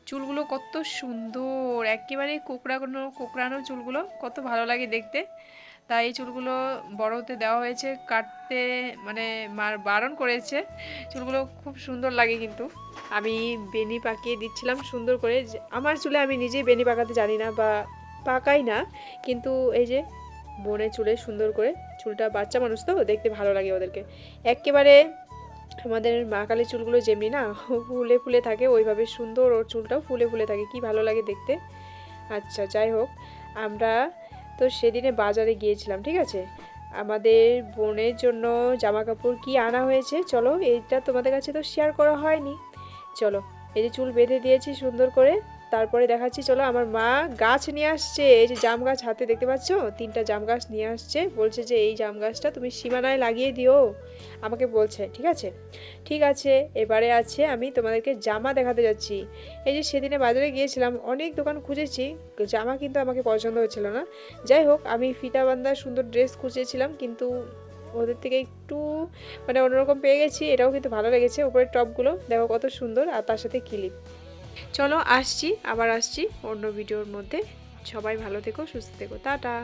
চুলগুলো কত সুন্দর, একেবারে কোঁকড়ানো কোঁকড়ানো চুলগুলো, কত ভালো লাগে দেখতে। তাই এই চুলগুলো বড় হতে দেওয়া হয়েছে, কাটতে মানে মার বারণ করেছে। চুলগুলো খুব সুন্দর লাগে কিন্তু। আমি বেনি পাকিয়ে দিচ্ছিলাম সুন্দর করে। আমার চুলে আমি নিজেই বেনি পাকাতে জানি না বা পাকাই না, কিন্তু এই যে বোনের চুলে সুন্দর করে, চুলটা বাচ্চা মানুষ তো দেখতে ভালো লাগে ওদেরকে। একেবারে আমাদের মা কালীর চুলগুলো যেমনি না ফুলে ফুলে থাকে, ওইভাবে সুন্দর ওর চুলটাও ফুলে ফুলে থাকে, কি ভালো লাগে দেখতে। আচ্ছা যাই হোক, আমরা তো সেদিনে বাজারে গিয়েছিলাম, ঠিক আছে। আমাদের বোনের জন্য জামা কাপড় কি আনা হয়েছে চলো, এইটা তোমাদের কাছে তো শেয়ার করা হয়নি। চলো, এই যে চুল বেঁধে দিয়েছি সুন্দর করে, তারপরে দেখাচ্ছি। চলো, আমার মা গাছ নিয়ে আসছে, এই যে জাম গাছ হাতে দেখতে পাচ্ছ, 3টা জাম গাছ নিয়ে আসছে, বলছে যে এই জাম গাছটা তুমি সীমানায় লাগিয়ে দিও, আমাকে বলছে। ঠিক আছে, ঠিক আছে। এবারে আছে আমি তোমাদেরকে জামা দেখাতে যাচ্ছি। এই যে সেদিনে বাজারে গিয়েছিলাম, অনেক দোকান খুঁজেছি, জামা কিন্তু আমাকে পছন্দ হচ্ছিল না। যাই হোক, আমি ফিতা বাঁধা সুন্দর ড্রেস খুঁজেছিলাম, কিন্তু ওদের থেকে একটু মানে অন্যরকম পেয়ে গেছি। এটাও কিন্তু ভালো লেগেছে, উপরের টপগুলো দেখো কত সুন্দর, আর তার সাথে ক্লিপ। চলো আসছি, আবার আসছি অন্য ভিডিওর মধ্যে। সবাই ভালো থেকো, সুস্থ থেকো, টাটা।